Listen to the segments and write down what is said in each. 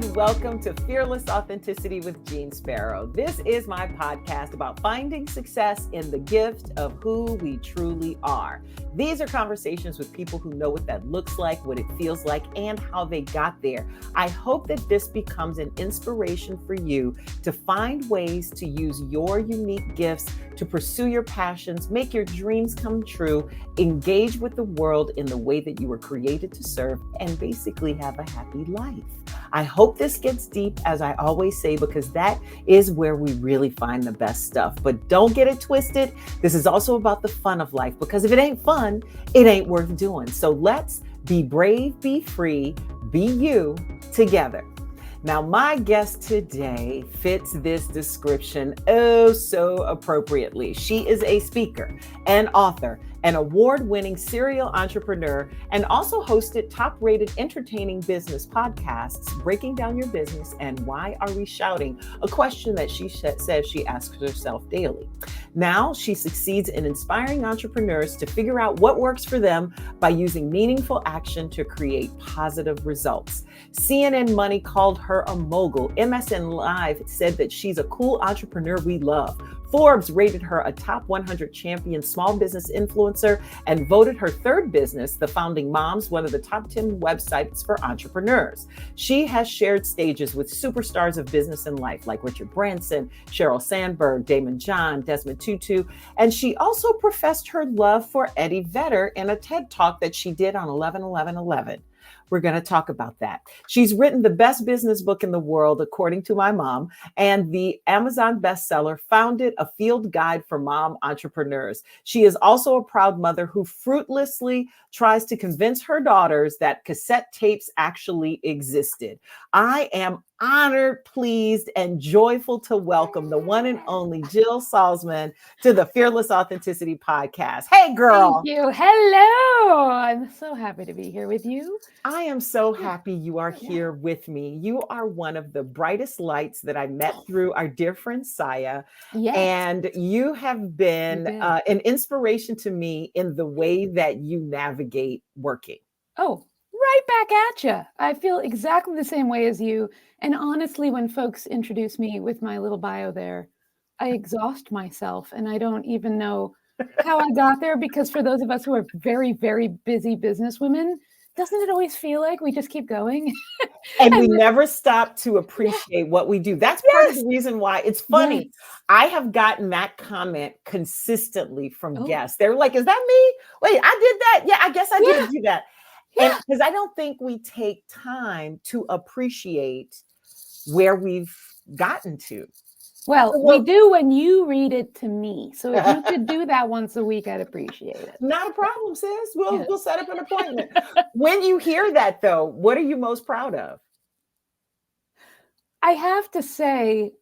and welcome to Fearless Authenticity with Jeanne Sparrow. This is my podcast about finding success in the gift of who we truly are. These are conversations with people who know what that looks like, what it feels like, and how they got there. I hope that this becomes an inspiration for you to find ways to use your unique gifts to pursue your passions, make your dreams come true, engage with the world in the way that you were created to serve, and basically have a happy life. I hope this gets deep, as I always say, because that is where we really find the best stuff. But don't get it twisted. This is also about the fun of life, because if it ain't fun, it ain't worth doing. So let's be brave, be free, be you together. Now, my guest today fits this description oh so appropriately. She is a speaker, an author, an award-winning serial entrepreneur, and also hosted top-rated entertaining business podcasts, Breaking Down Your Business and Why Are We Shouting? A question that she says she asks herself daily. Now, she succeeds in inspiring entrepreneurs to figure out what works for them by using meaningful action to create positive results. CNN Money called her a mogul. MSN Live said that she's a cool entrepreneur we love. Forbes rated her a top 100 champion small business influencer and voted her third business, The Founding Moms, one of the top 10 websites for entrepreneurs. She has shared stages with superstars of business and life like Richard Branson, Sheryl Sandberg, Damon John, Desmond Tutu, and she also professed her love for Eddie Vedder in a TED Talk that she did on 11/11/11. We're going to talk about that. She's written the best business book in the world, according to my mom, and the Amazon bestseller, founded a field guide for mom entrepreneurs. She is also a proud mother who fruitlessly tries to convince her daughters that cassette tapes actually existed. I am honored, pleased, and joyful to welcome the one and only Jill Salzman to the Fearless Authenticity Podcast. Hey, girl. Thank you. Hello. I'm so happy to be here with you. I am so happy you are here with me. You are one of the brightest lights that I met through our dear friend Saya. Yes. And you have been an inspiration to me in the way that you navigate working. Oh, right back at you. I feel exactly the same way as you. And honestly, when folks introduce me with my little bio there, I exhaust myself and I don't even know how I got there, because for those of us who are very, very busy businesswomen, doesn't it always feel like we just keep going? And we never stop to appreciate what we do. That's part of the reason why it's funny. Yes. I have gotten that comment consistently from guests. They're like, is that me? Wait, I did that? Yeah, I guess I did do that. And because I don't think we take time to appreciate where we've gotten to. Well, we do when you read it to me. So if you could do that once a week, I'd appreciate it. Not a problem, sis. We'll set up an appointment. When you hear that, though, what are you most proud of? I have to say,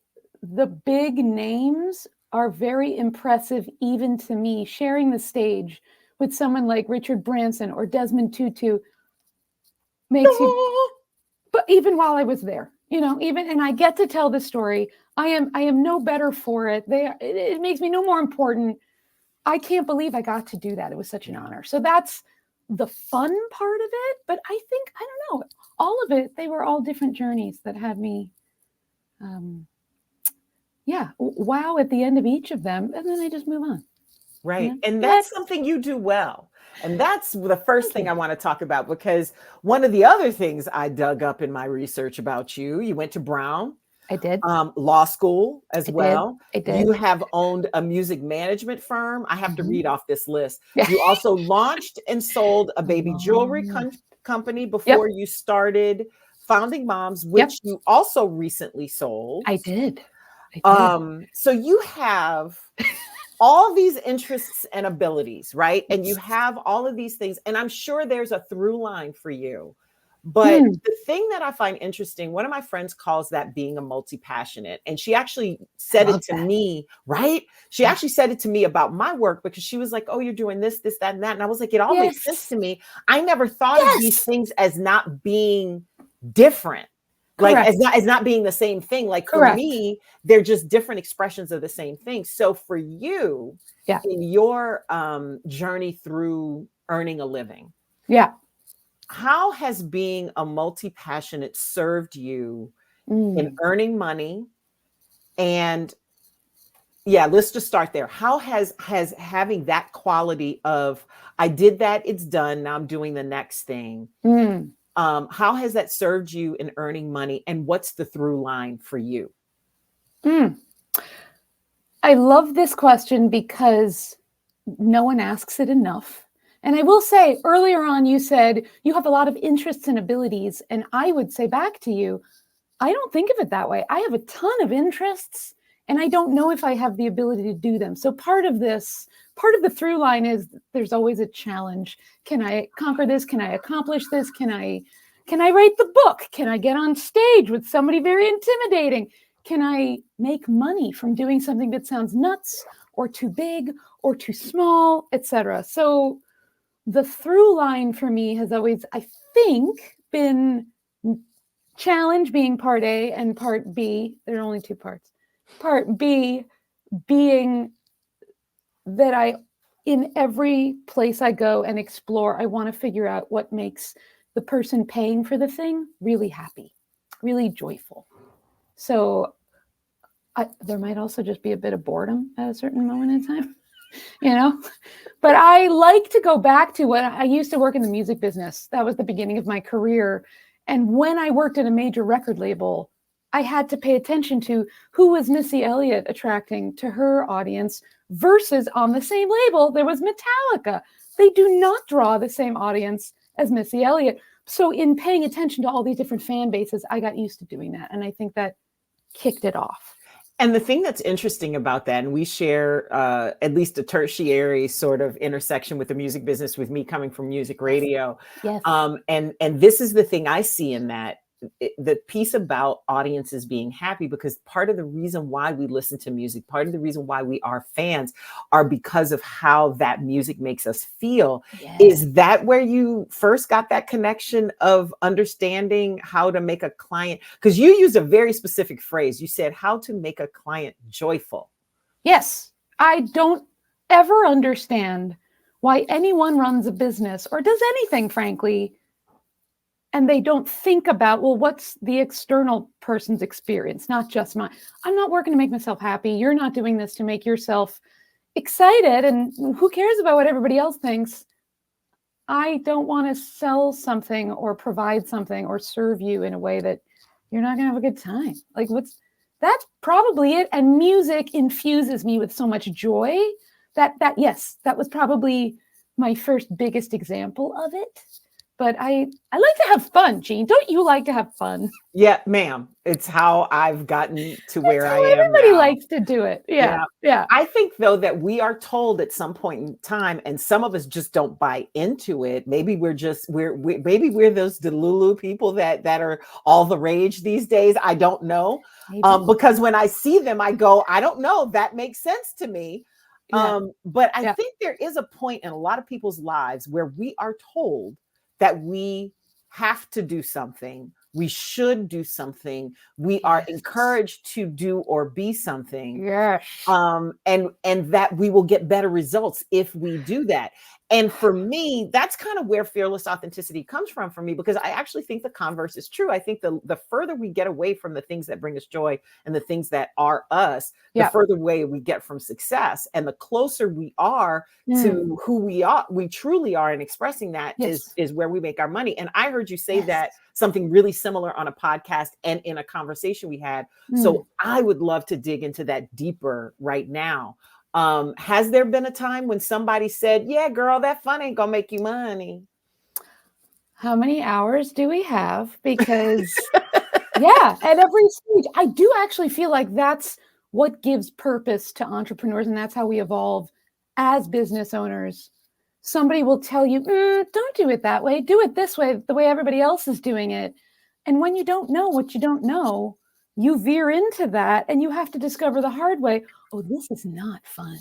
the big names are very impressive, even to me. Sharing the stage with someone like Richard Branson or Desmond Tutu makes you, but even while I was there, and I get to tell the story, I am no better for it. It makes me no more important. I can't believe I got to do that. It was such an honor. So that's the fun part of it. But I think, I don't know, all of it, they were all different journeys that had me, wow at the end of each of them. And then I just move on. Right. And that's something you do well. And that's the first thing I want to talk about, because one of the other things I dug up in my research about you went to Brown. I did. Law school as well. I did. You have owned a music management firm. I have to read off this list. You also launched and sold a baby jewelry company before you started Founding Moms, which you also recently sold. I did. So you have all these interests and abilities, right? And you have all of these things. And I'm sure there's a through line for you. But the thing that I find interesting, one of my friends calls that being a multi-passionate. And she actually said it to me, right? She actually said it to me about my work, because she was like, oh, you're doing this, this, that, and that. And I was like, it all makes sense to me. I never thought of these things as not being different. Like as not being the same thing. Like for me, they're just different expressions of the same thing. So for you, in your journey through earning a living, how has being a multi-passionate served you in Mm. earning money? And yeah, let's just start there. How has having that quality of, I did that, it's done, now I'm doing the next thing. Mm. How has that served you in earning money, and what's the through line for you? Mm. I love this question because no one asks it enough. And I will say, earlier on, you said you have a lot of interests and abilities. And I would say back to you, I don't think of it that way. I have a ton of interests, and I don't know if I have the ability to do them. So part of the through line is there's always a challenge. Can I conquer this? Can I accomplish this? Can I write the book? Can I get on stage with somebody very intimidating? Can I make money from doing something that sounds nuts or too big or too small, etc.? So the through line for me has always, I think, been challenge being part A, and part B, there are only two parts. Part B being that in every place I go and explore, I want to figure out what makes the person paying for the thing really happy, really joyful. So there might also just be a bit of boredom at a certain moment in time, you know? But I like to go back to when I used to work in the music business. That was the beginning of my career. And when I worked at a major record label, I had to pay attention to who was Missy Elliott attracting to her audience versus on the same label, there was Metallica. They do not draw the same audience as Missy Elliott. So in paying attention to all these different fan bases, I got used to doing that. And I think that kicked it off. And the thing that's interesting about that, and we share at least a tertiary sort of intersection with the music business, with me coming from music radio. Yes. And this is the thing I see in that, the piece about audiences being happy, because part of the reason why we listen to music, part of the reason why we are fans, are because of how that music makes us feel. Yes. Is that where you first got that connection of understanding how to make a client? Because you used a very specific phrase. You said how to make a client joyful. Yes. I don't ever understand why anyone runs a business or does anything, frankly, and they don't think about, well, what's the external person's experience, not just mine. I'm not working to make myself happy. You're not doing this to make yourself excited. And who cares about what everybody else thinks? I don't want to sell something or provide something or serve you in a way that you're not going to have a good time. Like, that's probably it. And music infuses me with so much joy that yes, that was probably my first biggest example of it. But I like to have fun, Jeanne. Don't you like to have fun? Yeah, ma'am. It's how I've gotten to where I am Everybody now. likes to do it. Yeah. I think, though, that we are told at some point in time, and some of us just don't buy into it. Maybe we're maybe we're those Delulu people that are all the rage these days. I don't know. Because when I see them, I go, I don't know. That makes sense to me. But I think there is a point in a lot of people's lives where we are told that we have to do something, we should do something, we are encouraged to do or be something. Yes. And that we will get better results if we do that. And for me, that's kind of where fearless authenticity comes from for me, because I actually think the converse is true. I think the further we get away from the things that bring us joy and the things that are us, the further away we get from success. And the closer we are to who we truly are, and expressing that is where we make our money. And I heard you say that something really similar on a podcast and in a conversation we had. So I would love to dig into that deeper right now. Has there been a time when somebody said, yeah, girl, that fun ain't gonna make you money? How many hours do we have? Because at every stage, I do actually feel like that's what gives purpose to entrepreneurs. And that's how we evolve as business owners. Somebody will tell you, don't do it that way. Do it this way, the way everybody else is doing it. And when you don't know what you don't know, you veer into that and you have to discover the hard way. Oh, this is not fun.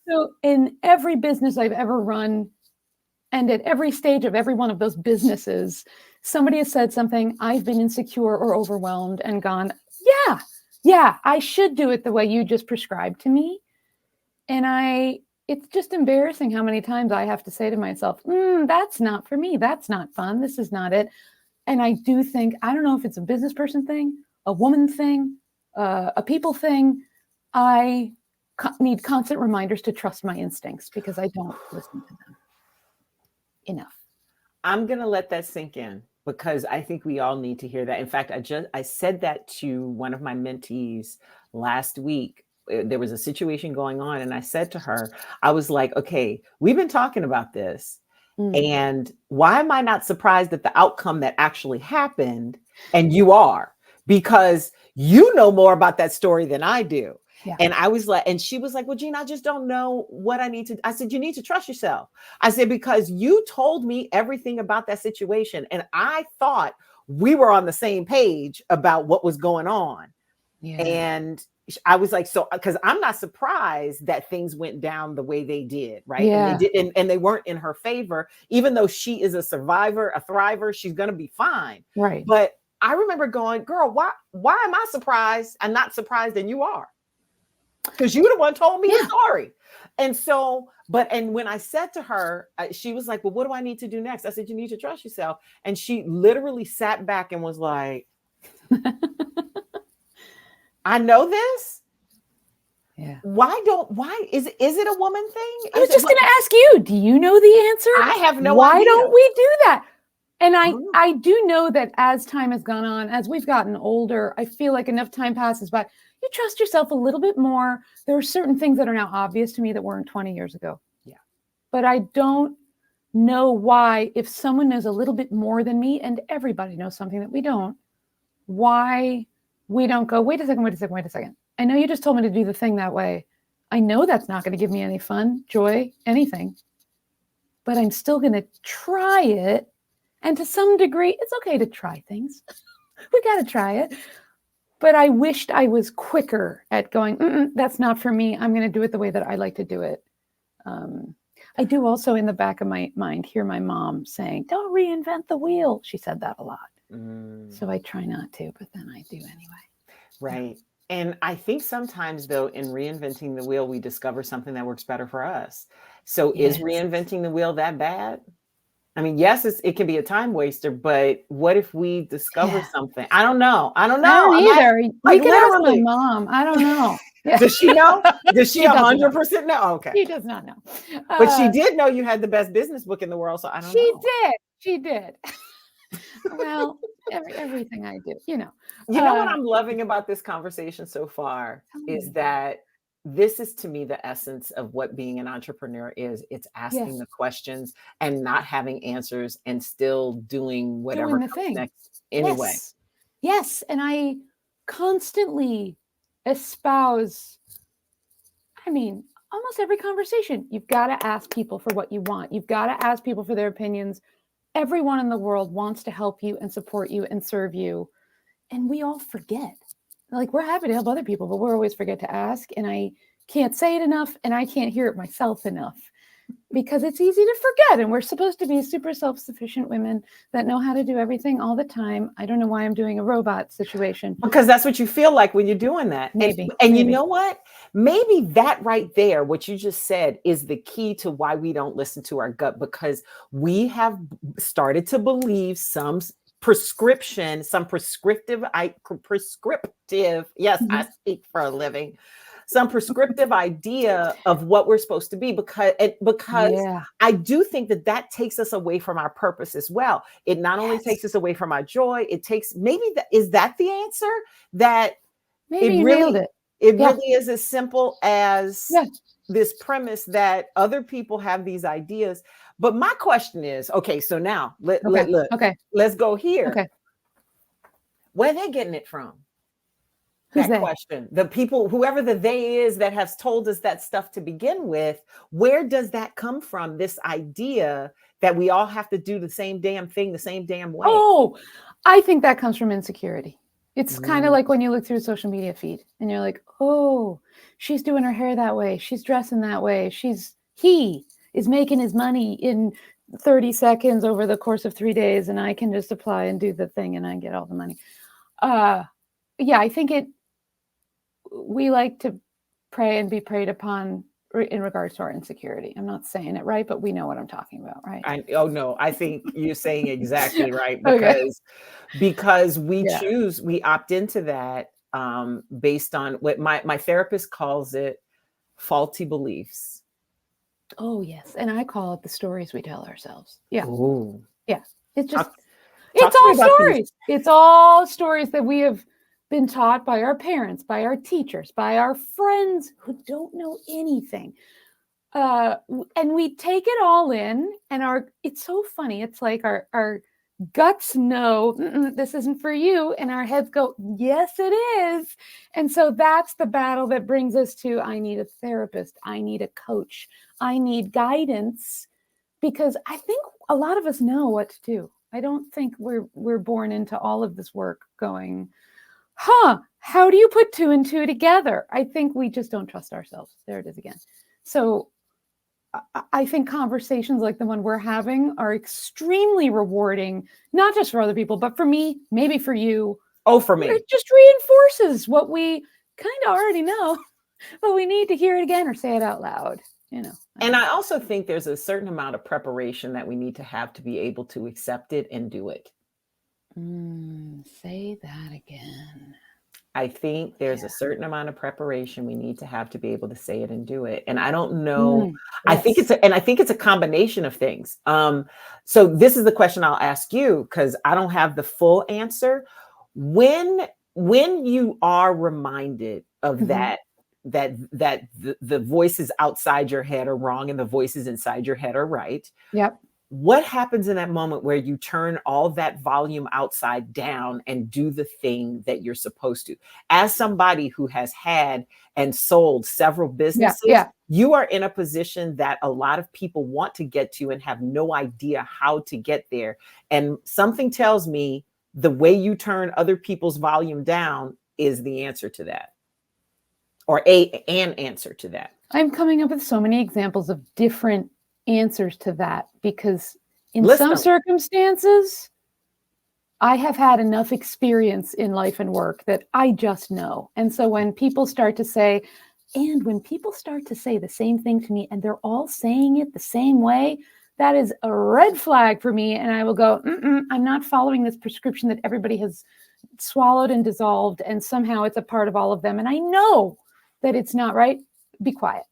So in every business I've ever run, and at every stage of every one of those businesses, somebody has said something, I've been insecure or overwhelmed and gone, I should do it the way you just prescribed to me. And I it's just embarrassing how many times I have to say to myself, that's not for me. That's not fun. This is not it. And I do think, I don't know if it's a business person thing, a woman thing, a people thing. I need constant reminders to trust my instincts because I don't listen to them enough. I'm going to let that sink in because I think we all need to hear that. In fact, I said that to one of my mentees last week. There was a situation going on and I said to her, I was like, okay, we've been talking about this. And why am I not surprised at the outcome that actually happened? And you are, because you know more about that story than I do. Yeah. And I was like, and she was like, well, Jeanne, I just don't know what I need to. I said, you need to trust yourself. I said, because you told me everything about that situation. And I thought we were on the same page about what was going on. Yeah. And I was like, so, because I'm not surprised that things went down the way they did, right? Yeah. And they did, and they weren't in her favor, even though she is a survivor, a thriver, she's going to be fine. Right. But I remember going, girl, why am I surprised? I'm not surprised, and you are. Because you the one told me the story. And so, and when I said to her, she was like, well, what do I need to do next? I said, you need to trust yourself. And she literally sat back and was like, I know this. Yeah. Why is it a woman thing? I was just going to ask you, do you know the answer? I have no idea. Why don't we do that? And I do know that as time has gone on, as we've gotten older, I feel like enough time passes by. You trust yourself a little bit more. There are certain things that are now obvious to me that weren't 20 years ago. Yeah. But I don't know why, if someone knows a little bit more than me, and everybody knows something that we don't, why we don't go, wait a second. I know you just told me to do the thing that way. I know that's not going to give me any fun, joy, anything. But I'm still going to try it. And to some degree, it's okay to try things. We got to try it. But I wished I was quicker at going, that's not for me. I'm going to do it the way that I like to do it. I do also, in the back of my mind, hear my mom saying, don't reinvent the wheel. She said that a lot. So I try not to, but then I do anyway. Right. And I think sometimes, though, in reinventing the wheel, we discover something that works better for us. So is reinventing the wheel that bad? I mean, yes, it can be a time waster, but what if we discover something? I don't know. I don't either. We can ask my mom. I don't know. Does she know? Does she 100% know? Okay. She does not know. But she did know you had the best business book in the world, so I don't know. She did. Well, everything I do, You know what I'm loving about this conversation so far is that this is, to me, the essence of what being an entrepreneur is. It's asking the questions and not having answers and still doing whatever comes next anyway. Yes. And I constantly espouse, almost every conversation, you've got to ask people for what you want. You've got to ask people for their opinions. Everyone in the world wants to help you and support you and serve you. And we all forget. Like, we're happy to help other people, but we always forget to ask. And I can't say it enough, and I can't hear it myself enough because it's easy to forget. And we're supposed to be super self-sufficient women that know how to do everything all the time. I don't know why I'm doing a robot situation. Because that's what you feel like when you're doing that. Maybe. And you know what? Maybe that right there, what you just said, is the key to why we don't listen to our gut, because we have started to believe some prescriptive, yes, I speak for a living, some prescriptive idea of what we're supposed to be, because I do think that takes us away from our purpose as well. It not only takes us away from our joy, it takes, is that the answer? That maybe you nailed it. It really is as simple as this premise that other people have these ideas. But my question is, okay, so now let's go here. Okay. Where are they getting it from? Who's that question? The people, whoever the they is that has told us that stuff to begin with, where does that come from? This idea that we all have to do the same damn thing the same damn way. Oh, I think that comes from insecurity. It's kind of like when you look through a social media feed and you're like, oh, she's doing her hair that way. She's dressing that way. He is making his money in 30 seconds over the course of 3 days. And I can just apply and do the thing and I get all the money. I think we like to pray and be preyed upon in regards to our insecurity. I'm not saying it right, but we know what I'm talking about, right? Oh no, I think you're saying exactly right, Okay. because we Yeah. choose, we opt into that based on what my therapist calls it faulty beliefs. Oh yes. And I call it the stories we tell ourselves. Yeah. Ooh. Yeah. It's just, Talk it's to me all about these. stories. It's all stories that we have been taught by our parents, by our teachers, by our friends who don't know anything. And we take it all in, and it's so funny. It's like our guts know this isn't for you, and our heads go, yes, it is. And so that's the battle that brings us to, I need a therapist, I need a coach, I need guidance, because I think a lot of us know what to do. I don't think we're born into all of this work going, how do you put two and two together? I think we just don't trust ourselves. There it is again. So I think conversations like the one we're having are extremely rewarding, not just for other people, but for me, maybe for you. Oh, for me. It just reinforces what we kind of already know, but we need to hear it again or say it out loud, you know. And I also think there's a certain amount of preparation that we need to have to be able to accept it and do it. Say that again. I think there's a certain amount of preparation we need to have to be able to say it and do it. And I don't know. I think Yes. it's a combination of things. So this is the question I'll ask you, because I don't have the full answer. When you are reminded of that the voices outside your head are wrong and the voices inside your head are right. Yep. What happens in that moment where you turn all that volume outside down and do the thing that you're supposed to? As somebody who has had and sold several businesses, you are in a position that a lot of people want to get to and have no idea how to get there. And something tells me the way you turn other people's volume down is the answer to that, or an answer to that. I'm coming up with so many examples of different answers to that, because in some circumstances, I have had enough experience in life and work that I just know. And so when people start to say the same thing to me and they're all saying it the same way, that is a red flag for me. And I will go, I'm not following this prescription that everybody has swallowed and dissolved, and somehow it's a part of all of them. And I know that it's not right. Be quiet.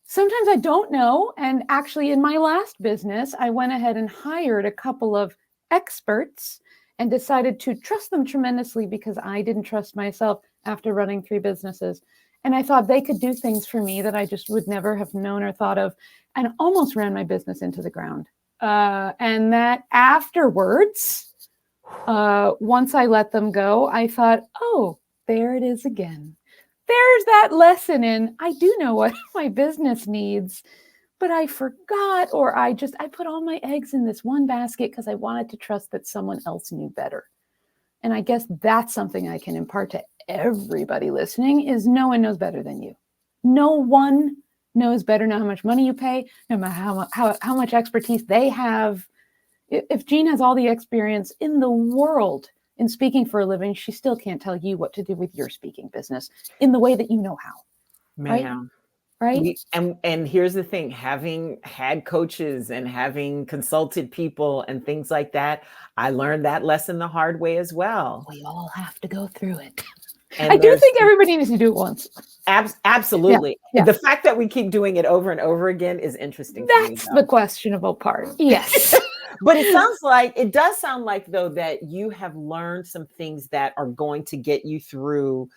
Sometimes I don't know. And actually, in my last business, I went ahead and hired a couple of experts and decided to trust them tremendously, because I didn't trust myself after running 3 businesses. And I thought they could do things for me that I just would never have known or thought of, and almost ran my business into the ground. And that afterwards, once I let them go, I thought, oh, there it is again. There's that lesson in, I do know what my business needs, but I forgot, or I put all my eggs in this one basket because I wanted to trust that someone else knew better. And I guess that's something I can impart to everybody listening, is no one knows better than you. No one knows better, no how much money you pay, no matter how much expertise they have. If Jeanne has all the experience in the world in speaking for a living, she still can't tell you what to do with your speaking business in the way that you know how. Ma'am. Right? And here's the thing, having had coaches and having consulted people and things like that, I learned that lesson the hard way as well. We all have to go through it. And I do think everybody needs to do it once. Absolutely. Yeah. The fact that we keep doing it over and over again is interesting. That's the questionable part. Yes. But it does sound like, though, that you have learned some things that are going to get you through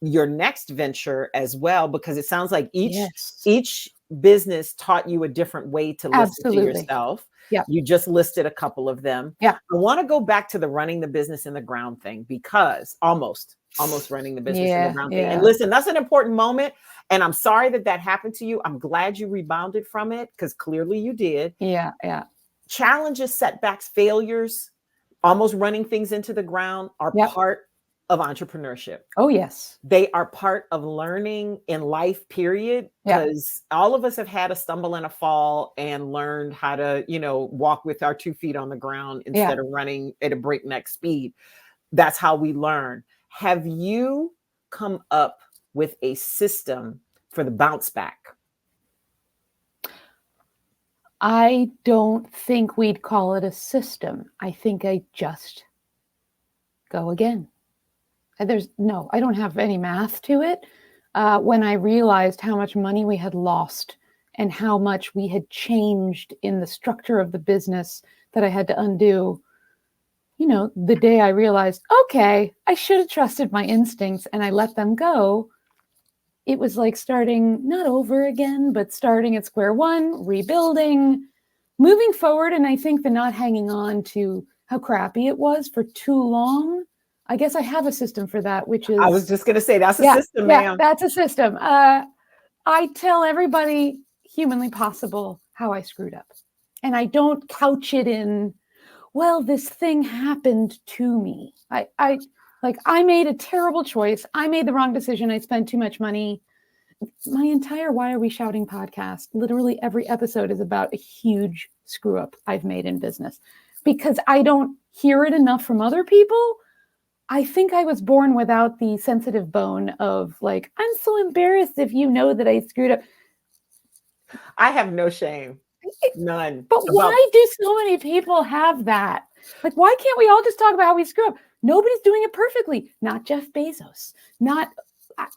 your next venture as well, because it sounds like each business taught you a different way to listen to yourself. Yeah. You just listed a couple of them. Yeah. I want to go back to the running the business in the ground thing, because almost running the business in the ground thing. And listen, that's an important moment. And I'm sorry that happened to you. I'm glad you rebounded from it, because clearly you did. Yeah. Challenges, setbacks, failures, almost running things into the ground are part of entrepreneurship. Oh, yes. They are part of learning in life, period. Because all of us have had a stumble and a fall and learned how to, walk with our 2 feet on the ground instead of running at a breakneck speed. That's how we learn. Have you come up with a system for the bounce back? I don't think we'd call it a system. I think I just go again. I don't have any math to it. When I realized how much money we had lost and how much we had changed in the structure of the business that I had to undo, the day I realized, okay, I should have trusted my instincts and I let them go. It was like starting, not over again, but starting at square one, rebuilding, moving forward. And I think the not hanging on to how crappy it was for too long, I guess I have a system for that, which is... I was just going to say, that's a system, ma'am. Yeah, that's a system. I tell everybody humanly possible how I screwed up. And I don't couch it in, well, this thing happened to me. I made a terrible choice. I made the wrong decision. I spent too much money. My entire Why Are We Shouting podcast, literally every episode is about a huge screw up I've made in business because I don't hear it enough from other people. I think I was born without the sensitive bone of like, I'm so embarrassed if you know that I screwed up. I have no shame. None. But why do so many people have that? Like, why can't we all just talk about how we screw up? Nobody's doing it perfectly. Not Jeff Bezos. I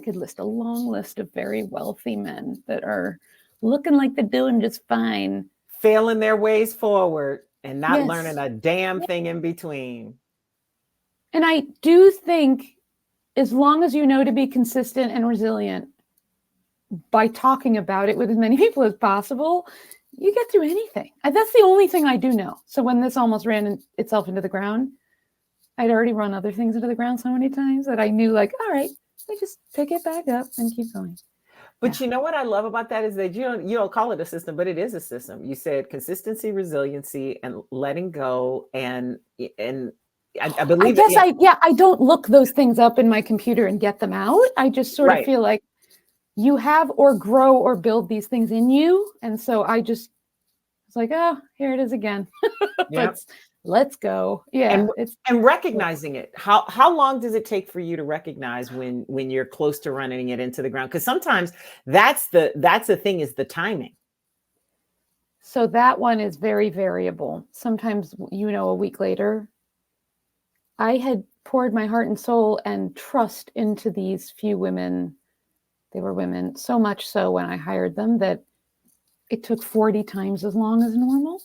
could list a long list of very wealthy men that are looking like they're doing just fine. Failing their ways forward and not learning a damn thing in between. And I do think as long as you know to be consistent and resilient by talking about it with as many people as possible, you get through anything. That's the only thing I do know. So when this almost ran itself into the ground, I'd already run other things into the ground so many times that I knew like, all right, I just pick it back up and keep going. But you know what I love about that is that you don't call it a system, but it is a system. You said consistency, resiliency, and letting go. And I believe I don't look those things up in my computer and get them out. I just sort of feel like you have or grow or build these things in you. And so it's like, oh, here it is again. Yep. Let's go. Yeah. And recognizing it. How long does it take for you to recognize when you're close to running it into the ground? Because sometimes that's the thing, is the timing. So that one is very variable. Sometimes, a week later, I had poured my heart and soul and trust into these few women. They were women, so much so when I hired them that it took 40 times as long as normal.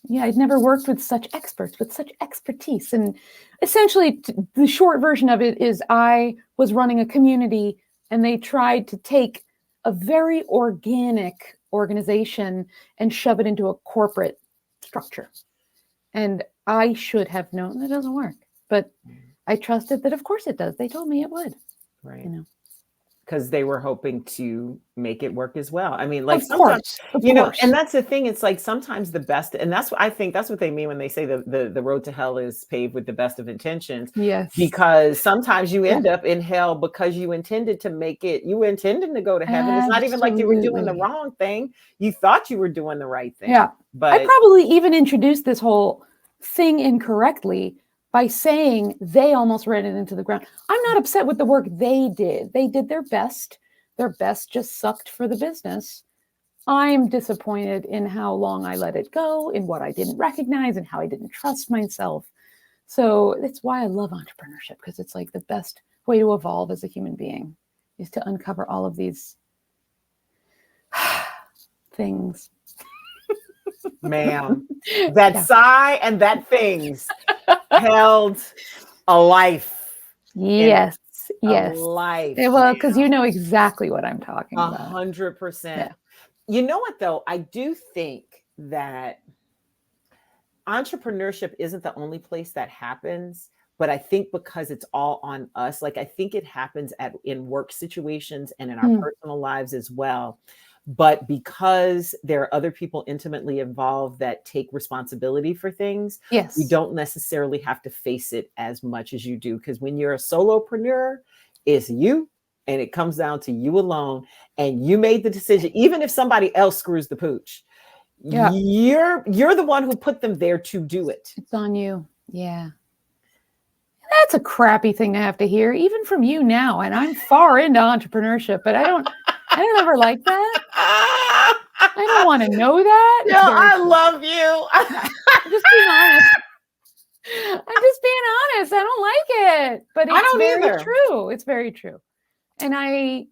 Yeah, I'd never worked with such experts, with such expertise. And essentially, the short version of it is I was running a community and they tried to take a very organic organization and shove it into a corporate structure. And I should have known that doesn't work. But I trusted that, of course it does. They told me it would. Right. Because they were hoping to make it work as well. I mean, like sometimes, of course. And that's the thing. It's like sometimes the best, and that's what I think that's what they mean when they say the road to hell is paved with the best of intentions. Yes. Because sometimes you end up in hell because you intended to make it, you intended to go to heaven. It's not even like you were doing the wrong thing. You thought you were doing the right thing. Yeah. But I probably even introduced this whole thing incorrectly by saying they almost ran it into the ground. I'm not upset with the work they did. They did their best. Their best just sucked for the business. I'm disappointed in how long I let it go, in what I didn't recognize, and how I didn't trust myself. So that's why I love entrepreneurship, because it's like the best way to evolve as a human being is to uncover all of these things. Ma'am, that sigh and that things held a life. Yes. A life. Well, because you know exactly what I'm talking about. 100%. Yeah. You know what, though? I do think that entrepreneurship isn't the only place that happens, but I think because it's all on us, like I think it happens in work situations and in our personal lives as well. But because there are other people intimately involved that take responsibility for things, yes, you don't necessarily have to face it as much as you do. Because when you're a solopreneur, it's you, and it comes down to you alone. And you made the decision, even if somebody else screws the pooch, you're the one who put them there to do it. It's on you. Yeah. That's a crappy thing to have to hear, even from you now. And I'm far into entrepreneurship, but I don't ever like that. I don't want to know that. Yo, It's very I true. love you. I'm just being honest. I'm just being honest. I don't like it, but I it's don't very either. true. It's very true. And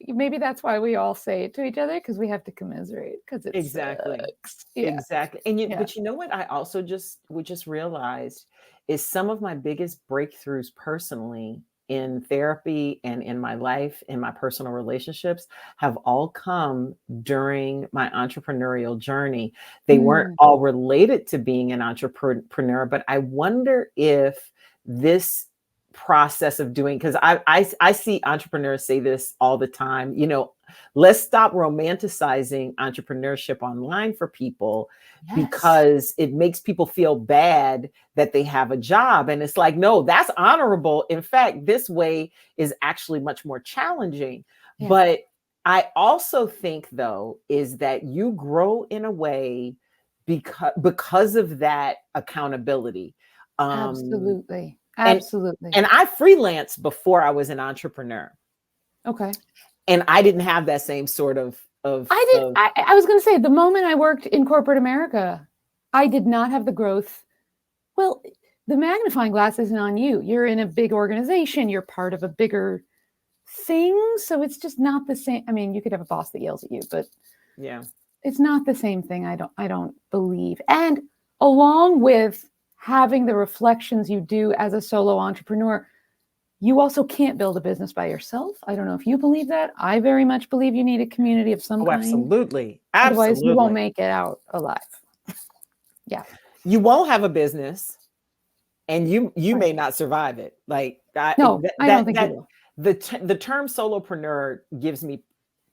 maybe that's why we all say it to each other, because we have to commiserate, because it Exactly. sucks. Yeah. Exactly. But you know what I also just realized is some of my biggest breakthroughs personally in therapy and in my life, in my personal relationships, have all come during my entrepreneurial journey. They weren't all related to being an entrepreneur, but I wonder if this process of doing, because I see entrepreneurs say this all the time, let's stop romanticizing entrepreneurship online for people, because it makes people feel bad that they have a job. And it's like, no, that's honorable. In fact, this way is actually much more challenging. Yeah. But I also think, though, is that you grow in a way because of that accountability. Absolutely. And Absolutely. I freelanced before I was an entrepreneur. Okay. And I didn't have that same sort of I was going to say, the moment I worked in corporate America, I did not have the growth. Well, the magnifying glass isn't on you. You're in a big organization. You're part of a bigger thing. So it's just not the same. I mean, you could have a boss that yells at you, but yeah, it's not the same thing. I don't believe. And along with having the reflections you do as a solo entrepreneur, you also can't build a business by yourself. I don't know if you believe that. I very much believe you need a community of some kind. Absolutely. Otherwise, you won't make it out alive. Yeah. You won't have a business, and you may not survive it. Like, I don't think you will. The term solopreneur gives me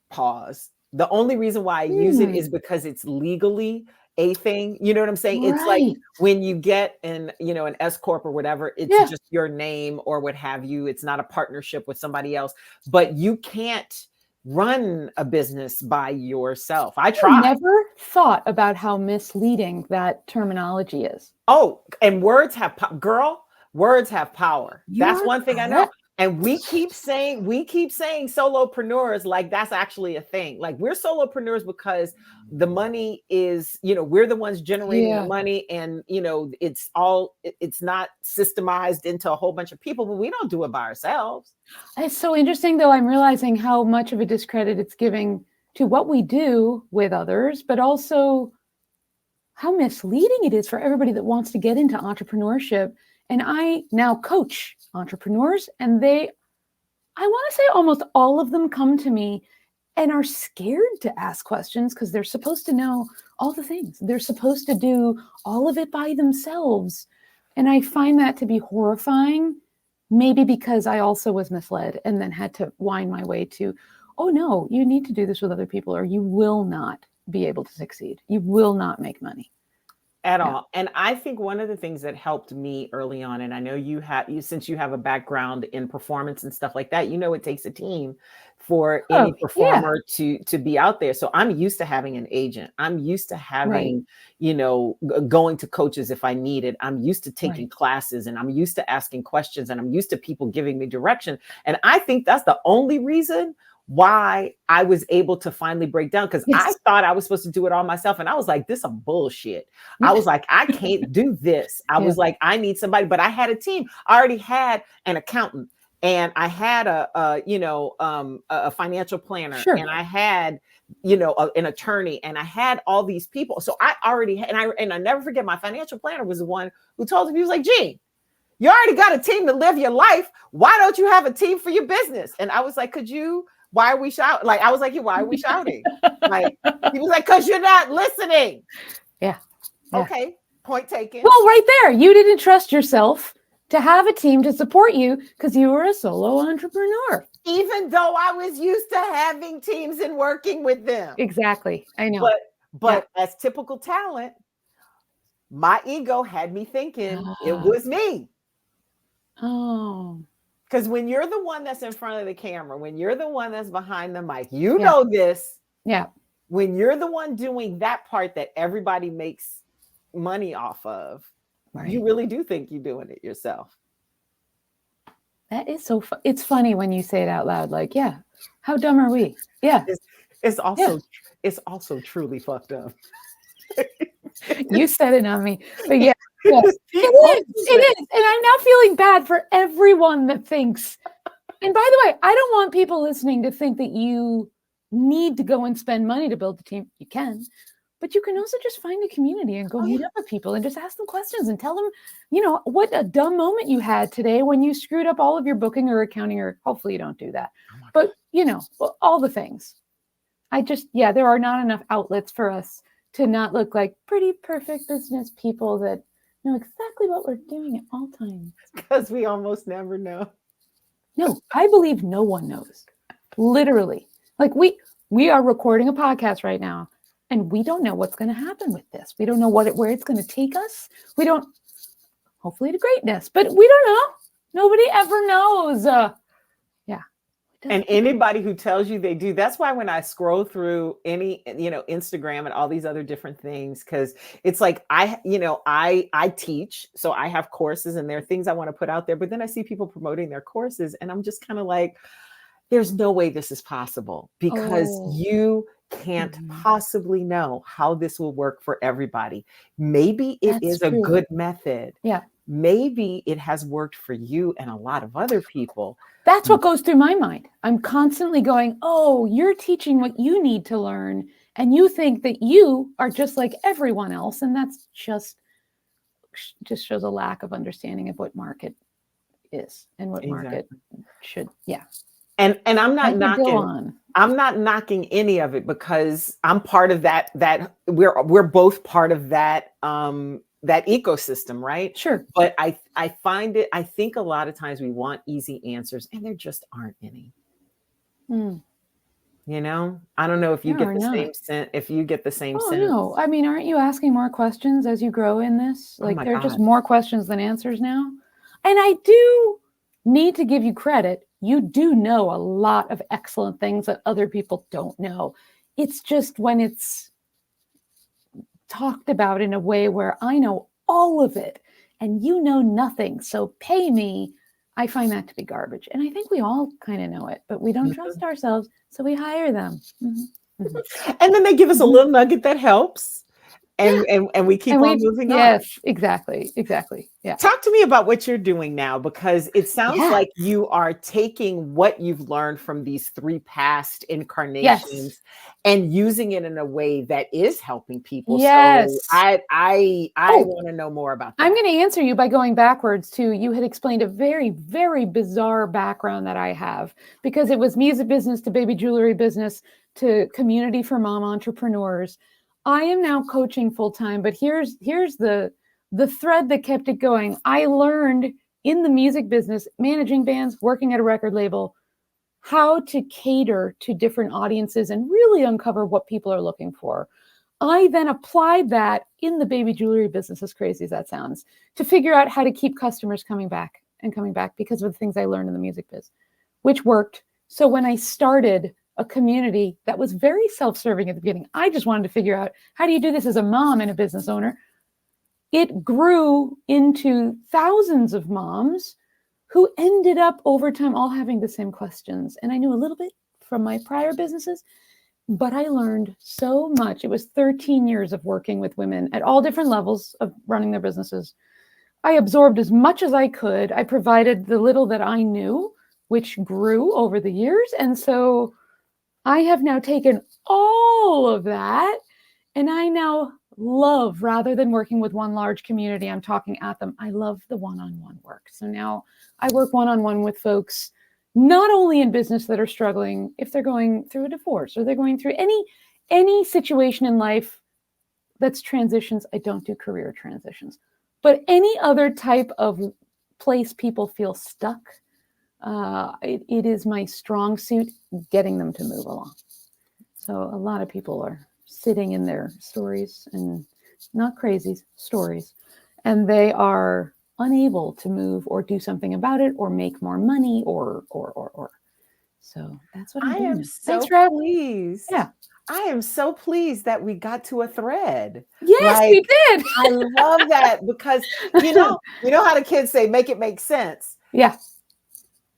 pause. The only reason why I use it is because it's legally a thing. You know what I'm saying? It's like when you get an S corp or whatever, it's just your name or what have you. It's not a partnership with somebody else, but you can't run a business by yourself. I never thought about how misleading that terminology is. Oh, and words have words have power. That's one thing I know. And we keep saying solopreneurs like that's actually a thing. Like, we're solopreneurs because the money is, we're the ones generating the money, and it's not systemized into a whole bunch of people, but we don't do it by ourselves. It's so interesting, though. I'm realizing how much of a discredit it's giving to what we do with others, but also how misleading it is for everybody that wants to get into entrepreneurship. And I now coach entrepreneurs, and I want to say almost all of them come to me and are scared to ask questions because they're supposed to know all the things. They're supposed to do all of it by themselves. And I find that to be horrifying, maybe because I also was misled and then had to wind my way to, oh no, you need to do this with other people or you will not be able to succeed. You will not make money. At all. And I think one of the things that helped me early on, and I know since you have a background in performance and stuff like that, it takes a team for any performer to be out there. So I'm used to having an agent. I'm used to having, going to coaches if I need it. I'm used to taking classes, and I'm used to asking questions, and I'm used to people giving me direction. And I think that's the only reason why I was able to finally break down, because I thought I was supposed to do it all myself. And I was like, this is some bullshit. I was like, I can't do this. I was like, I need somebody, but I had a team. I already had an accountant, and I had a financial planner, and I had, an attorney, and I had all these people. So I already had, and I never forget, my financial planner was the one who told me, he was like, Jeanne, you already got a team to live your life. Why don't you have a team for your business? And I was like, why are we shouting? Like, I was like, why are we shouting? Like, he was like, because you're not listening. Yeah. Okay. Point taken. Well, right there. You didn't trust yourself to have a team to support you because you were a solo entrepreneur. Even though I was used to having teams and working with them. Exactly. I know. But as typical talent, my ego had me thinking it was me. Oh. Because when you're the one that's in front of the camera, when you're the one that's behind the mic, know this. Yeah. When you're the one doing that part that everybody makes money off of, you really do think you're doing it yourself. That is so fun. It's funny when you say it out loud, like, yeah, how dumb are we? Yeah. It's, it's Yeah. also it's also truly fucked up. You said it on me. But yeah, It's yes, the it is. It ultimate. is. And I'm now feeling bad for everyone that thinks. And by the way, I don't want people listening to think that you need to go and spend money to build the team. You can, but you can also just find a community and go Oh, meet yeah. up with people and just ask them questions and tell them, you know, what a dumb moment you had today when you screwed up all of your booking or accounting, or hopefully you don't do that. Oh my God. But, you know, all the things. There are not enough outlets for us to not look like pretty perfect business people that know exactly what we're doing at all times. Because we almost never know. No, I believe no one knows. Literally. Like we are recording a podcast right now and we don't know what's going to happen with this. We don't know where it's going to take us. We don't, hopefully to greatness, but we don't know. Nobody ever knows. Yeah. And anybody who tells you they do, that's why when I scroll through any, Instagram and all these other different things, because it's like I teach, so I have courses and there are things I want to put out there, but then I see people promoting their courses and I'm just kind of like, there's no way this is possible because Oh. you can't possibly know how this will work for everybody. Maybe it That's is a true. good method. Yeah. Maybe it has worked for you and a lot of other people. That's what goes through my mind. I'm constantly going, oh, you're teaching what you need to learn. And you think that you are just like everyone else. And that's just shows a lack of understanding of what market is and what market should. Yeah. And I'm not I could go knocking. on. I'm not knocking any of it because I'm part of that we're both part of that that ecosystem, right? Sure. But I think a lot of times we want easy answers and there just aren't any. You know, I don't know if you get the same sense, if you get the same sense. No, I mean, aren't you asking more questions as you grow in this? Like there are just more questions than answers now. And I do need to give you credit. You do know a lot of excellent things that other people don't know. It's just when it's talked about in a way where I know all of it and you know nothing. So pay me. I find that to be garbage. And I think we all kind of know it, but we don't trust ourselves. So we hire them. And then they give us a little nugget that helps. And we keep on moving on. Yes, exactly. Yeah. Talk to me about what you're doing now, because it sounds like you are taking what you've learned from these 3 past incarnations and using it in a way that is helping people. Yes. So I want to know more about that. I'm going to answer you by going backwards to, you had explained a very, very bizarre background that I have, because it was music business to baby jewelry business to community for mom entrepreneurs. I am now coaching full time, but here's the thread that kept it going. I learned in the music business, managing bands, working at a record label, how to cater to different audiences and really uncover what people are looking for. I then applied that in the baby jewelry business, as crazy as that sounds, to figure out how to keep customers coming back because of the things I learned in the music biz, which worked. So when I started a community that was very self-serving at the beginning, I just wanted to figure out, how do you do this as a mom and a business owner? It grew into thousands of moms who ended up over time all having the same questions. And I knew a little bit from my prior businesses, but I learned so much. It was 13 years of working with women at all different levels of running their businesses. I absorbed as much as I could. I provided the little that I knew, which grew over the years. And so I have now taken all of that, and I now love, rather than working with one large community, I'm talking at them, I love the one-on-one work. So now I work one-on-one with folks, not only in business that are struggling, if they're going through a divorce or they're going through any situation in life that's transitions. I don't do career transitions, but any other type of place people feel stuck. It is my strong suit, getting them to move along. So a lot of people are sitting in their stories, and not crazies, stories, and they are unable to move or do something about it or make more money or. So that's what I'm doing. I am so pleased. Yeah. I am so pleased that we got to a thread. Yes, we did. I love that, because you know how the kids say, make it make sense. Yeah.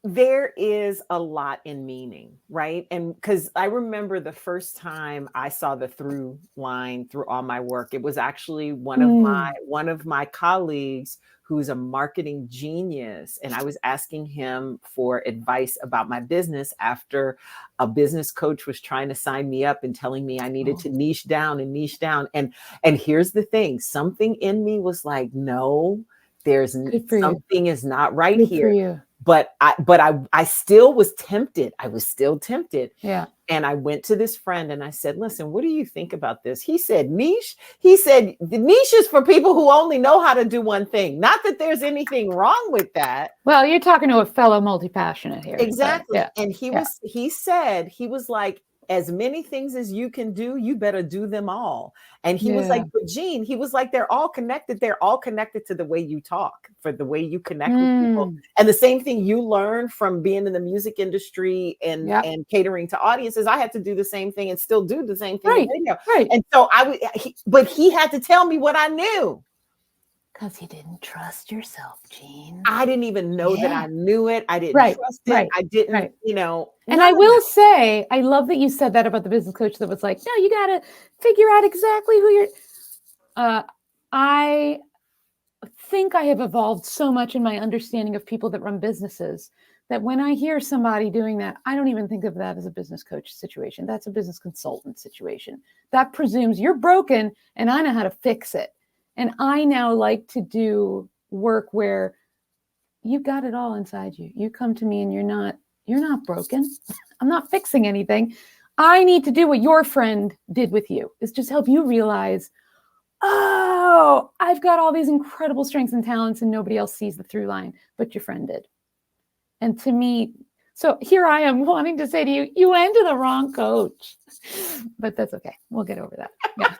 There is a lot in meaning, right? And because I remember the first time I saw the through line through all my work, it was actually one of my colleagues who's a marketing genius, and I was asking him for advice about my business after a business coach was trying to sign me up and telling me I needed to niche down and niche down. And here's the thing, something in me was like, no, there's something is not right Good here. for you. But I still was tempted. I was still tempted. Yeah. And I went to this friend and I said, listen, what do you think about this? He said, niche. He said, the niche is for people who only know how to do one thing. Not that there's anything wrong with that. Well, you're talking to a fellow multi-passionate here. Exactly. So, yeah. And he said, he was like, as many things as you can do, you better do them all. And he was like, but Jeanne, he was like, they're all connected. They're all connected to the way you talk, for the way you connect with people. And the same thing you learn from being in the music industry and catering to audiences. I had to do the same thing and still do the same thing. Right. Right. And so but he had to tell me what I knew. Because you didn't trust yourself, Jeanne. I didn't even know that I knew it. I didn't trust it. I didn't, And I will say, I love that you said that about the business coach that was like, no, you got to figure out exactly who you're. I think I have evolved so much in my understanding of people that run businesses that when I hear somebody doing that, I don't even think of that as a business coach situation. That's a business consultant situation. That presumes you're broken and I know how to fix it. And I now like to do work where you've got it all inside you. You come to me and you're not broken. I'm not fixing anything. I need to do what your friend did with you, is just help you realize, oh, I've got all these incredible strengths and talents and nobody else sees the through line, but your friend did. And to me, so here I am wanting to say to you, you went to the wrong coach, but that's okay. We'll get over that. Yeah.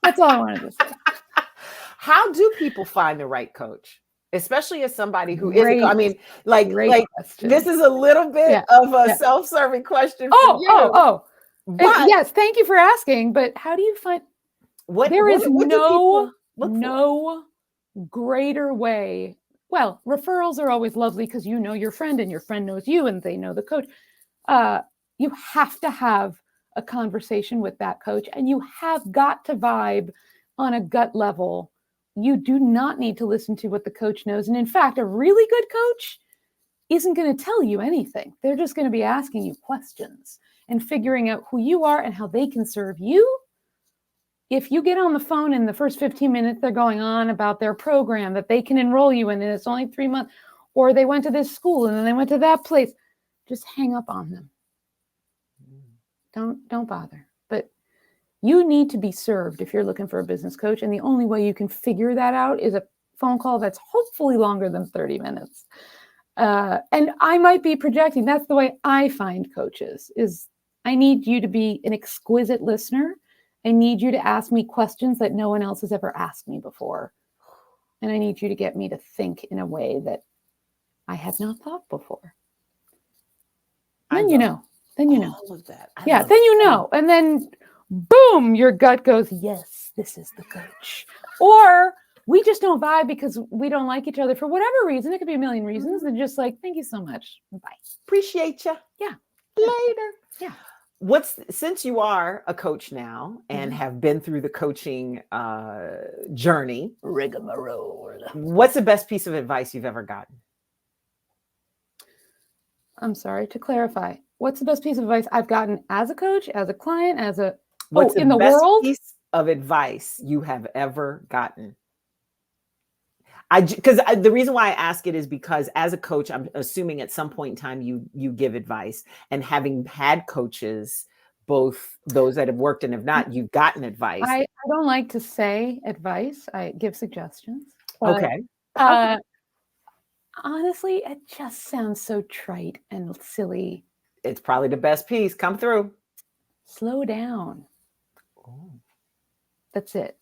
That's all I wanted to say. How do people find the right coach? Especially as somebody who isn't, I mean, like this is a little bit of a self-serving question for you. Yes, thank you for asking. But how do you find there is no greater way? Well, referrals are always lovely because you know your friend and your friend knows you and they know the coach. You have to have a conversation with that coach and you have got to vibe on a gut level. You do not need to listen to what the coach knows. And in fact, a really good coach isn't going to tell you anything. They're just going to be asking you questions and figuring out who you are and how they can serve you. If you get on the phone in the first 15 minutes, they're going on about their program that they can enroll you in, and it's only 3 months, or they went to this school and then they went to that place, just hang up on them. Don't bother. But you need to be served if you're looking for a business coach. And the only way you can figure that out is a phone call that's hopefully longer than 30 minutes. And I might be projecting. That's the way I find coaches is I need you to be an exquisite listener. I need you to ask me questions that no one else has ever asked me before. And I need you to get me to think in a way that I had not thought before. Then you know. All of that. Then you know. And then boom, your gut goes, yes, this is the coach. Or we just don't vibe because we don't like each other for whatever reason. It could be a million reasons. And just like, thank you so much. Bye. Appreciate you. Yeah. Later. Yeah. Since you are a coach now and have been through the coaching journey, rigmarole, what's the best piece of advice you've ever gotten? I'm sorry, to clarify, what's the best piece of advice I've gotten as a coach, as a client, as a in the world? Piece of advice you have ever gotten? Because the reason why I ask it is because as a coach, I'm assuming at some point in time you give advice, and having had coaches, both those that have worked and have not, you've gotten advice. I don't like to say advice. I give suggestions. Okay. Honestly, it just sounds so trite and silly. It's probably the best piece. Come through. Slow down. Oh. That's it.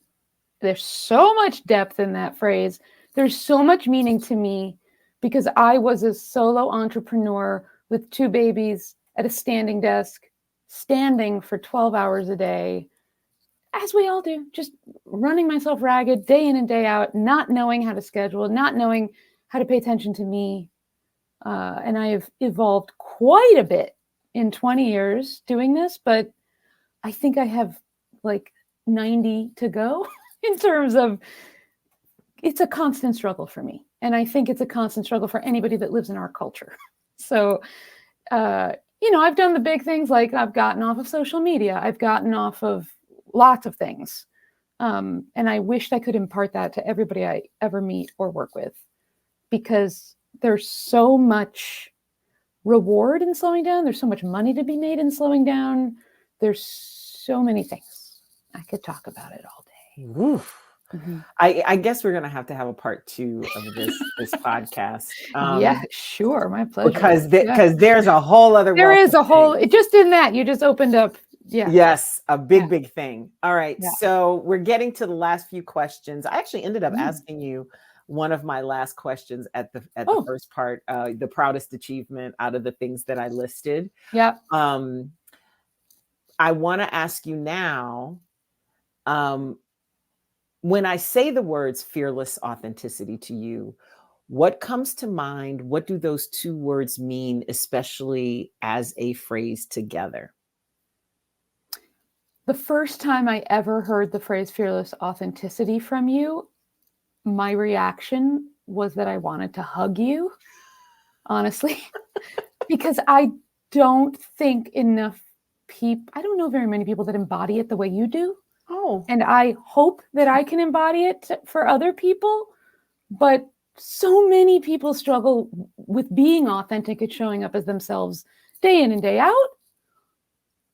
There's so much depth in that phrase. There's so much meaning to me because I was a solo entrepreneur with 2 babies at a standing desk, standing for 12 hours a day, as we all do, just running myself ragged day in and day out, not knowing how to schedule, not knowing how to pay attention to me. And I have evolved quite a bit in 20 years doing this, but I think I have like 90 to go in terms of it's a constant struggle for me. And I think it's a constant struggle for anybody that lives in our culture. So, I've done the big things, like I've gotten off of social media. I've gotten off of lots of things. And I wished I could impart that to everybody I ever meet or work with, because there's so much reward in slowing down. There's so much money to be made in slowing down. There's so many things. I could talk about it all day. Oof. Mm-hmm. I guess we're going to have a part 2 of this podcast. Yeah, sure. My pleasure. Because there's a whole other. There is a whole, just in that, you just opened up. Yeah. Yes. A big thing. All right. Yeah. So we're getting to the last few questions. I actually ended up asking you one of my last questions at the first part, the proudest achievement out of the things that I listed. Yeah. I want to ask you now, when I say the words fearless authenticity to you, what comes to mind? What do those 2 words mean, especially as a phrase together? The first time I ever heard the phrase fearless authenticity from you, my reaction was that I wanted to hug you, honestly, because I don't think enough people, I don't know very many people that embody it the way you do. Oh. And I hope that I can embody it for other people, but so many people struggle with being authentic and showing up as themselves day in and day out.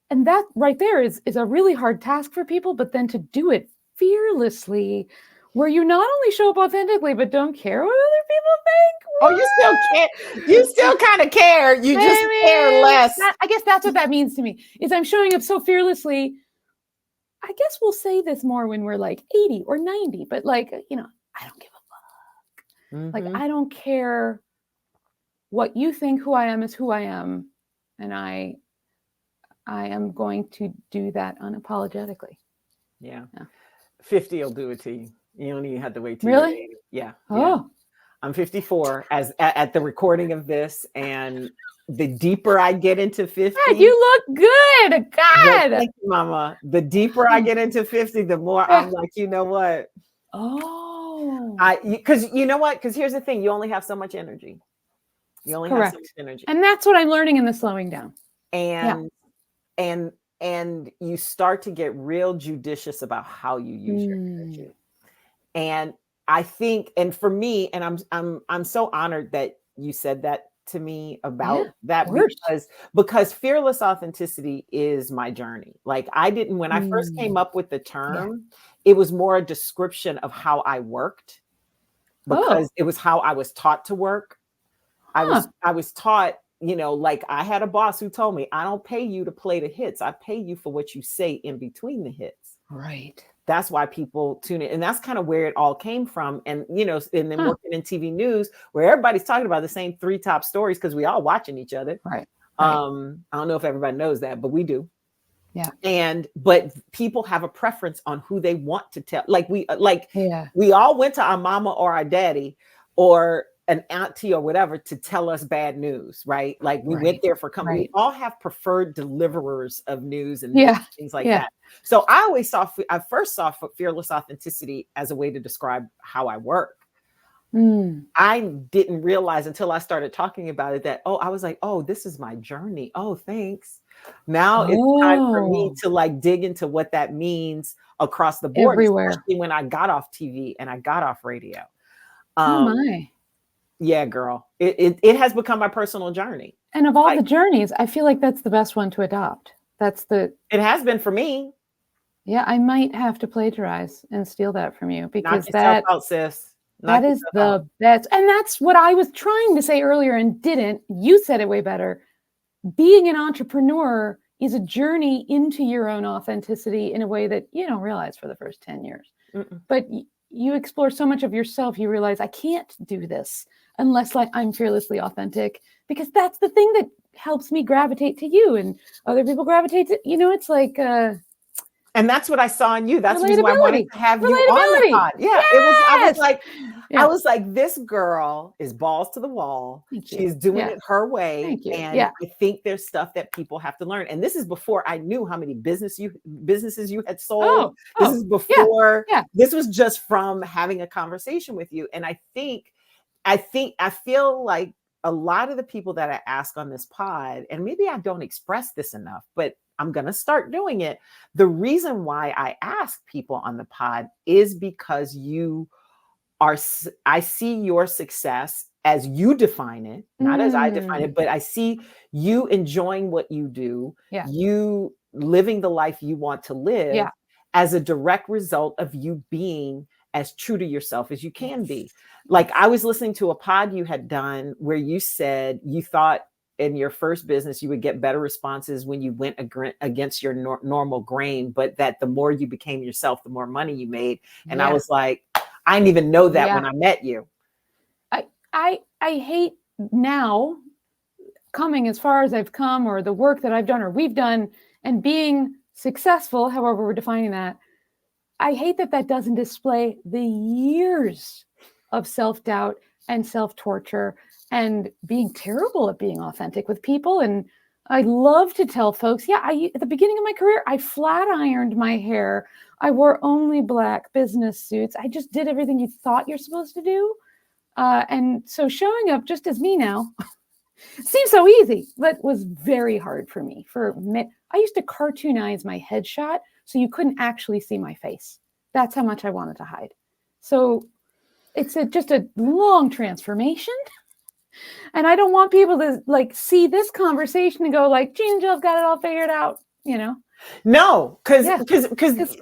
And that right there is a really hard task for people, but then to do it fearlessly, where you not only show up authentically, but don't care what other people think. What? Oh, you still care. You still kind of care. You just care less. I guess that's what that means to me, is I'm showing up so fearlessly. I guess we'll say this more when we're like 80 or 90, but like, I don't give a fuck. Mm-hmm. Like, I don't care what you think. Who I am is who I am. And I am going to do that unapologetically. Yeah. 50 will do it to you. You don't even have to wait till really? you're 80. Yeah. Oh. Yeah. I'm 54 at the recording of this, and the deeper I get into 50, God, you look good. God. Thank you, Mama. The deeper I get into 50, the more I'm like, you know what? Oh. Because you know what? Because here's the thing: you only have so much energy. You only have so much energy, and that's what I'm learning in the slowing down. And you start to get real judicious about how you use your energy. And I think, and for me, and I'm so honored that you said that to me about that, because fearless authenticity is my journey. Like, when I first came up with the term, it was more a description of how I worked, because it was how I was taught to work. I was taught, like, I had a boss who told me, I don't pay you to play the hits. I pay you for what you say in between the hits. Right. That's why people tune in. And that's kind of where it all came from. And, and then working in TV news, where everybody's talking about the same 3 top stories, because we all watching each other. Right. I don't know if everybody knows that, but we do. Yeah. But people have a preference on who they want to tell. We all went to our mama or our daddy or an auntie or whatever to tell us bad news, right? Like, we went there for company. We all have preferred deliverers of news and things like that. So I first saw fearless authenticity as a way to describe how I work. I didn't realize until I started talking about it that, I was like, this is my journey. Oh, thanks. Now it's time for me to dig into what that means across the board, everywhere. Especially when I got off TV and I got off radio. Oh my. Yeah, girl. It has become my personal journey. And of all the journeys, I feel like that's the best one to adopt. It has been for me. Yeah, I might have to plagiarize and steal that from you, because that out, sis. That is the best. And that's what I was trying to say earlier and didn't. You said it way better. Being an entrepreneur is a journey into your own authenticity in a way that you don't realize for the first 10 years. Mm-mm. But you explore so much of yourself, you realize I can't do this unless I'm fearlessly authentic, because that's the thing that helps me gravitate to you, and other people gravitate to, it's like, and that's what I saw in you. That's the reason why I wanted to have you on the pod. Yeah. Yes! I was like, this girl is balls to the wall. Thank you. She's doing it her way. Thank you. And I think there's stuff that people have to learn. And this is before I knew how many businesses you had sold. This is before, this was just from having a conversation with you. And I feel like a lot of the people that I ask on this pod, and maybe I don't express this enough, but I'm going to start doing it. The reason why I ask people on the pod is because I see your success as you define it, not as I define it, but I see you enjoying what you do, you living the life you want to live as a direct result of you being as true to yourself as you can be. Like, I was listening to a pod you had done where you said you thought in your first business you would get better responses when you went against your normal grain, but that the more you became yourself, the more money you made. And I was like, I didn't even know that when I met you. I hate now coming as far as I've come, or the work that I've done or we've done, and being successful, however we're defining that. I hate that doesn't display the years of self-doubt and self-torture and being terrible at being authentic with people. And I love to tell folks, at the beginning of my career, I flat ironed my hair. I wore only black business suits. I just did everything you thought you're supposed to do. And so showing up just as me now seems so easy, but was very hard for me. I used to cartoonize my headshot so you couldn't actually see my face. That's how much I wanted to hide. So it's just a long transformation. And I don't want people to see this conversation and go like, Jeanne Jill's got it all figured out, No, because it's a process.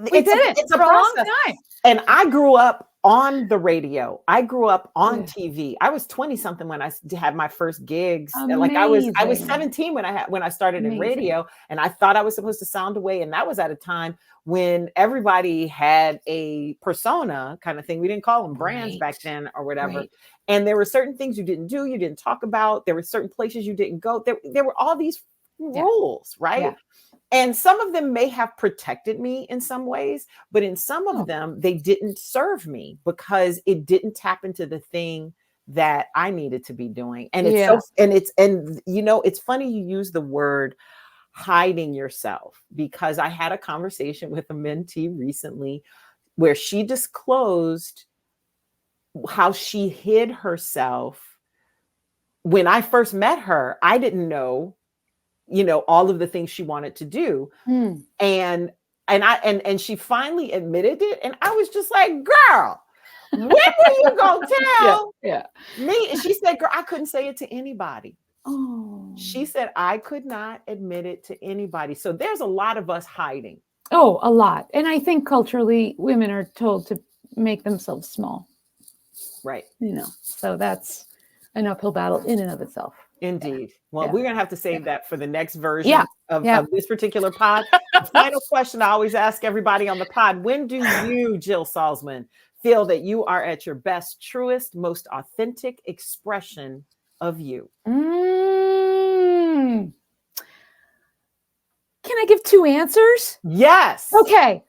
long time. And I grew up on the radio. I grew up on TV. I was 20 something when I had my first gigs. Amazing. Like I was 17 when I started in radio, and I thought I was supposed to sound away. And that was at a time when everybody had a persona kind of thing. We didn't call them brands back then or whatever. And there were certain things you didn't do, you didn't talk about. There were certain places you didn't go. There were all these rules, right? Yeah. And some of them may have protected me in some ways, but in some of them, they didn't serve me because it didn't tap into the thing that I needed to be doing. And it's funny you use the word hiding yourself, because I had a conversation with a mentee recently where she disclosed how she hid herself. When I first met her, I didn't know all of the things she wanted to do. And she finally admitted it. And I was just like, girl, when were you gonna tell me? And she said, girl, I couldn't say it to anybody. Oh. She said, I could not admit it to anybody. So there's a lot of us hiding. Oh, a lot. And I think culturally women are told to make themselves small. Right. So that's an uphill battle in and of itself. Indeed. Well, we're going to have to save that for the next version of this particular pod. The final question I always ask everybody on the pod: when do you, Jill Salzman, feel that you are at your best, truest, most authentic expression of you? Can I give two answers? Yes. Okay.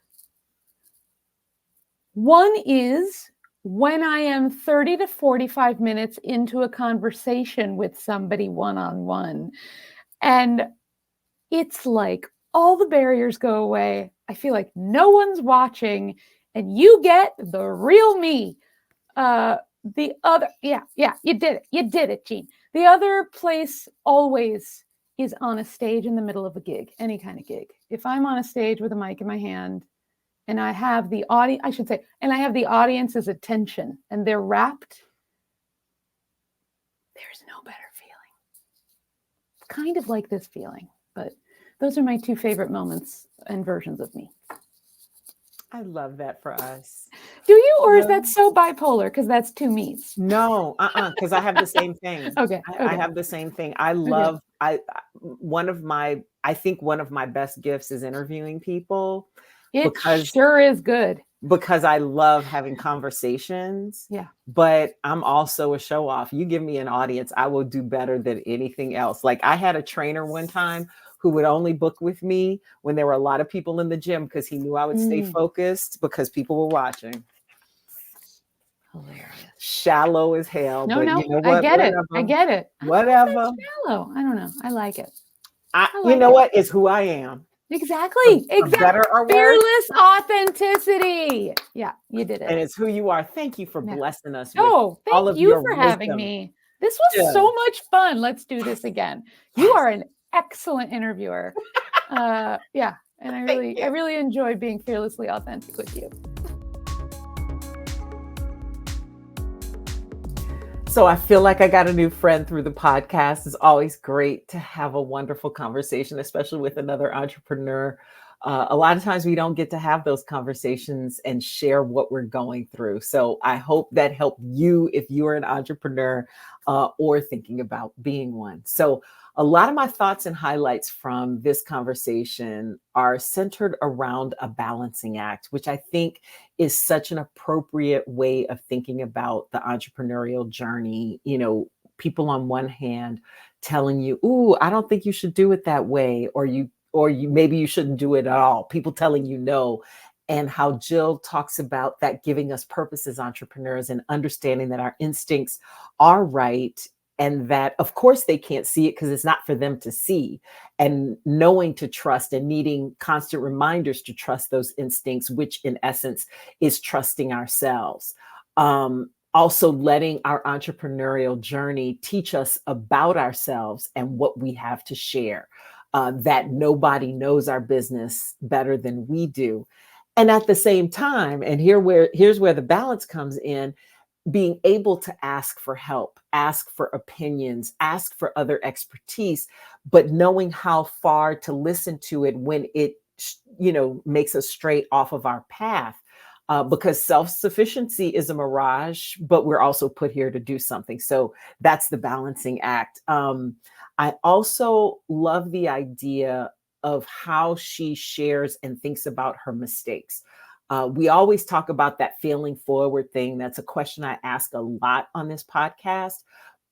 One is when I am 30 to 45 minutes into a conversation with somebody one-on-one, and it's like all the barriers go away. I feel like no one's watching, and you get the real me. You did it. You did it, Jeanne. The other place always is on a stage in the middle of a gig, any kind of gig. If I'm on a stage with a mic in my hand, and I have the audience's attention, and they're rapt, there's no better feeling. Kind of like this feeling, but those are my two favorite moments and versions of me. I love that for us. Do you, or is that so bipolar? Because that's two me's. No, because I have the same thing. Okay. I have the same thing. I love, one of my best gifts is interviewing people. It sure is good. Because I love having conversations. Yeah. But I'm also a show off. You give me an audience, I will do better than anything else. Like, I had a trainer one time who would only book with me when there were a lot of people in the gym, because he knew I would stay focused because people were watching. Hilarious. Shallow as hell. No, but no, you know I what? get it. Whatever. I get it. I don't know if Whatever. that's shallow. I don't know. I like it. You know what? It's who I am. Exactly. For better or worse. Fearless authenticity. Yeah, you did it. And it's who you are. Thank you for Yeah. blessing us with Oh, all thank of you your for having wisdom. me. This was so much fun. Let's do this again. You are an excellent interviewer. Yeah. And I really enjoy being fearlessly authentic with you. So I feel like I got a new friend through the podcast. It's always great to have a wonderful conversation, especially with another entrepreneur. A lot of times we don't get to have those conversations and share what we're going through. So I hope that helped you if you're an entrepreneur or thinking about being one. So a lot of my thoughts and highlights from this conversation are centered around a balancing act, which I think is such an appropriate way of thinking about the entrepreneurial journey. You know, people on one hand telling you, "Ooh, I don't think you should do it that way," or maybe you shouldn't do it at all. People telling you no. And how Jill talks about that giving us purpose as entrepreneurs and understanding that our instincts are right, and that of course they can't see it because it's not for them to see, and knowing to trust and needing constant reminders to trust those instincts, which in essence is trusting ourselves. Also letting our entrepreneurial journey teach us about ourselves and what we have to share, that nobody knows our business better than we do. And at the same time, and here's where the balance comes in, being able to ask for help, ask for opinions, ask for other expertise, but knowing how far to listen to it when it, makes us stray off of our path. Because self-sufficiency is a mirage, but we're also put here to do something. So that's the balancing act. I also love the idea of how she shares and thinks about her mistakes. We always talk about that failing forward thing. That's a question I ask a lot on this podcast.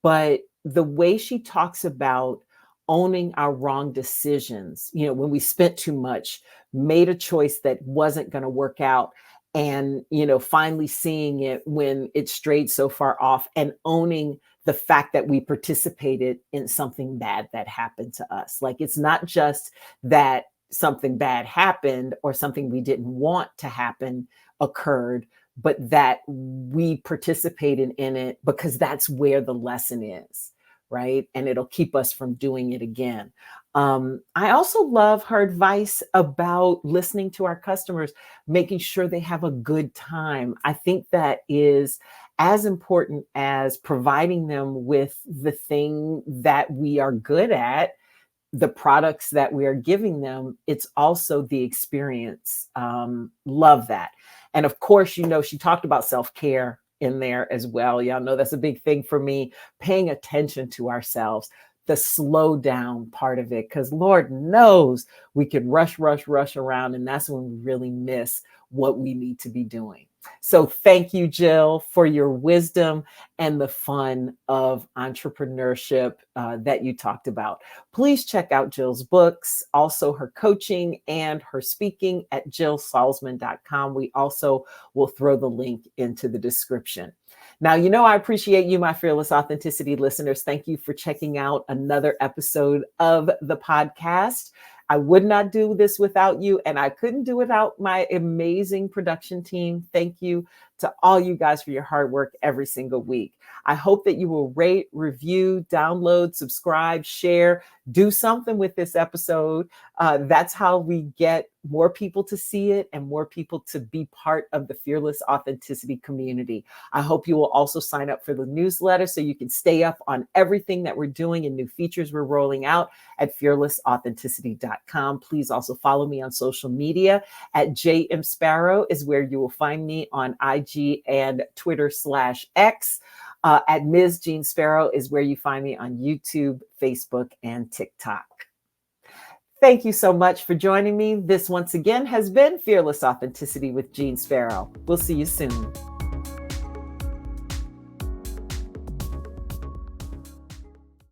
But the way she talks about owning our wrong decisions, when we spent too much, made a choice that wasn't going to work out, and, finally seeing it when it strayed so far off, and owning the fact that we participated in something bad that happened to us. Like, it's not just that something bad happened or something we didn't want to happen occurred, but that we participated in it because that's where the lesson is, right? And it'll keep us from doing it again. I also love her advice about listening to our customers, making sure they have a good time. I think that is as important as providing them with the thing that we are good at, the products that we are giving them. It's also the experience. Love that. And of course, she talked about self-care in there as well. Y'all know that's a big thing for me, paying attention to ourselves, the slow down part of it, because Lord knows we could rush around, and that's when we really miss what we need to be doing. So thank you, Jill, for your wisdom and the fun of entrepreneurship that you talked about. Please check out Jill's books, also her coaching and her speaking at jillsalzman.com. We also will throw the link into the description. Now, I appreciate you, my Fearless Authenticity listeners. Thank you for checking out another episode of the podcast. I would not do this without you, and I couldn't do it without my amazing production team. Thank you to all you guys for your hard work every single week. I hope that you will rate, review, download, subscribe, share, do something with this episode. That's how we get more people to see it and more people to be part of the Fearless Authenticity community. I hope you will also sign up for the newsletter so you can stay up on everything that we're doing and new features we're rolling out at fearlessauthenticity.com. Please also follow me on social media at JM Sparrow is where you will find me on IG and Twitter /X. At Ms. Jeanne Sparrow is where you find me on YouTube, Facebook, and TikTok. Thank you so much for joining me. This once again has been Fearless Authenticity with Jeanne Sparrow. We'll see you soon.